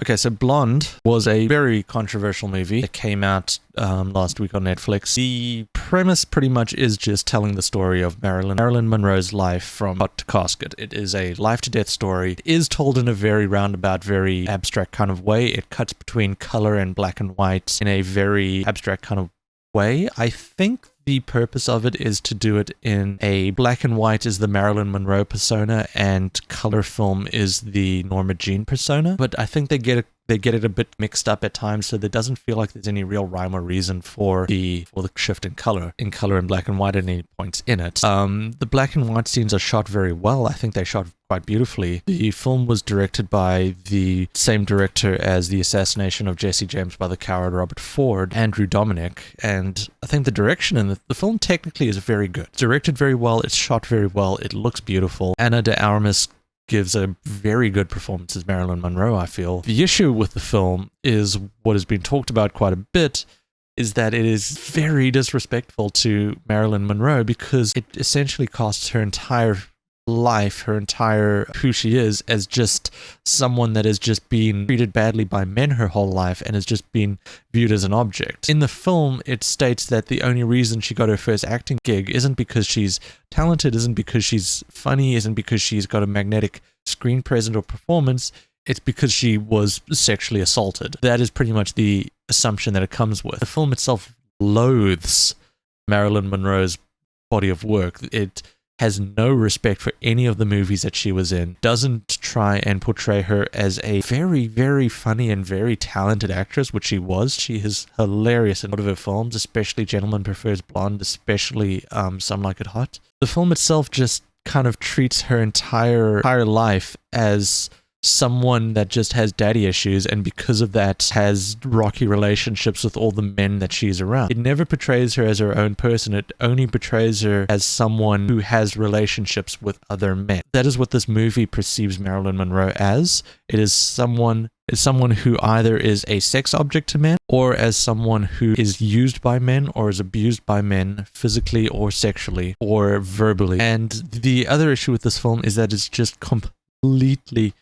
Okay, so Blonde was a very controversial movie. It came out last week on Netflix. The premise pretty much is just telling the story of Marilyn Monroe's life from hot to casket. It is a life-to-death story. It is told in a very roundabout, very abstract kind of way. It cuts between color and black and white in a very abstract kind of way. I think the purpose of it is to do it in a black and white is the Marilyn Monroe persona and color film is the Norma Jean persona. But I think they get it a bit mixed up at times, so there doesn't feel like there's any real rhyme or reason for the shift in color and black and white at any points in it. The black and white scenes are shot very well. I think they shot quite beautifully. The film was directed by the same director as The Assassination of Jesse James by the Coward Robert Ford, Andrew Dominik, and I think the direction in the film technically is very good. It's directed very well, it's shot very well, it looks beautiful. Ana de Armas gives a very good performance as Marilyn Monroe, I feel. The issue with the film is what has been talked about quite a bit, is that it is very disrespectful to Marilyn Monroe because it essentially casts her entire life, her entire who she is, as just someone that has just been treated badly by men her whole life and has just been viewed as an object. In the film, it states that the only reason she got her first acting gig isn't because she's talented, isn't because she's funny, isn't because she's got a magnetic screen presence or performance, it's because she was sexually assaulted. That is pretty much the assumption that it comes with. The film itself loathes Marilyn Monroe's body of work. It has no respect for any of the movies that she was in, doesn't try and portray her as a very, very funny and very talented actress, which she was. She is hilarious in a lot of her films, especially Gentleman Prefers Blonde, especially Some Like It Hot. The film itself just kind of treats her entire life as someone that just has daddy issues and because of that has rocky relationships with all the men that she's around. It never portrays her as her own person. It only portrays her as someone who has relationships with other men. That is what this movie perceives Marilyn Monroe as. It is someone who either is a sex object to men or as someone who is used by men or is abused by men physically or sexually or verbally. And the other issue with this film is that it's just completely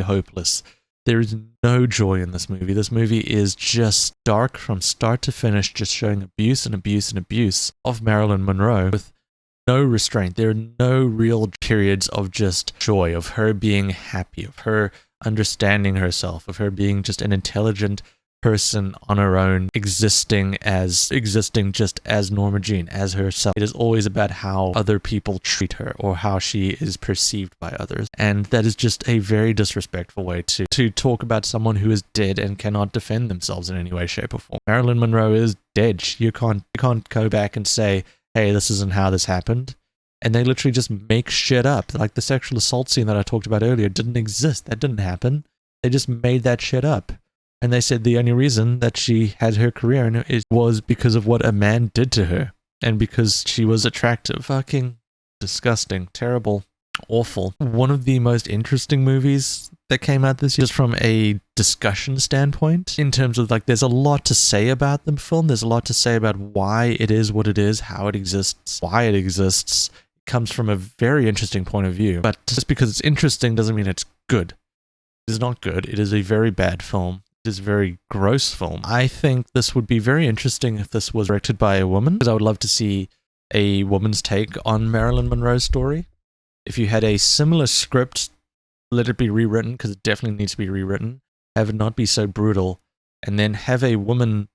hopeless. There is no joy in this movie. This movie is just dark from start to finish, just showing abuse and abuse and abuse of Marilyn Monroe with no restraint. There are no real periods of just joy, of her being happy, of her understanding herself, of her being just an intelligent person on her own, existing just as Norma Jean, as herself. It is always about how other people treat her or how she is perceived by others. And that is just a very disrespectful way to talk about someone who is dead and cannot defend themselves in any way, shape, or form. Marilyn Monroe is dead. You can't go back and say, hey, this isn't how this happened. And they literally just make shit up. Like the sexual assault scene that I talked about earlier didn't exist. That didn't happen. They just made that shit up. And they said the only reason that she had her career in it was because of what a man did to her. And because she was attractive. Fucking disgusting. Terrible. Awful. One of the most interesting movies that came out this year, just from a discussion standpoint, in terms of like, there's a lot to say about the film. There's a lot to say about why it is what it is, how it exists, why it exists. It comes from a very interesting point of view. But just because it's interesting doesn't mean it's good. It is not good. It is a very bad film. Is a very gross film. I think this would be very interesting if this was directed by a woman, because I would love to see a woman's take on Marilyn Monroe's story. If you had a similar script, let it be rewritten, because it definitely needs to be rewritten, have it not be so brutal, and then have a woman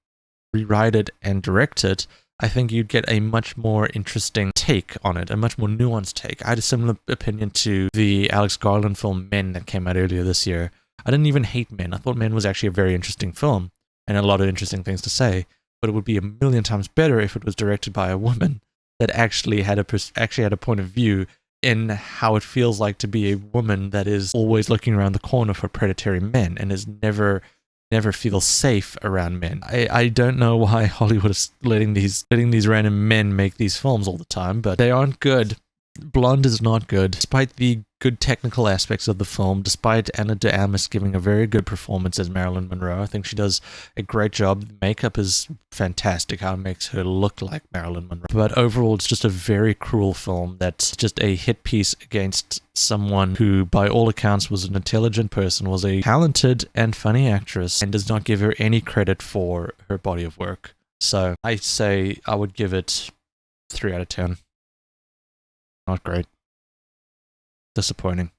rewrite it and direct it, I think you'd get a much more interesting take on it, a much more nuanced take. I had a similar opinion to the Alex Garland film Men that came out earlier this year. I didn't even hate Men. I thought Men was actually a very interesting film and a lot of interesting things to say, but it would be a million times better if it was directed by a woman that actually had a point of view in how it feels like to be a woman that is always looking around the corner for predatory men and is never feels safe around men. I don't know why Hollywood is letting these random men make these films all the time, but they aren't good. Blonde is not good, despite the good technical aspects of the film, despite Anna de Armas giving a very good performance as Marilyn Monroe. I think she does a great job. The makeup is fantastic, how it makes her look like Marilyn Monroe. But overall, it's just a very cruel film that's just a hit piece against someone who, by all accounts, was an intelligent person, was a talented and funny actress, and does not give her any credit for her body of work. So I say I would give it 3 out of 10. Not great. Disappointing.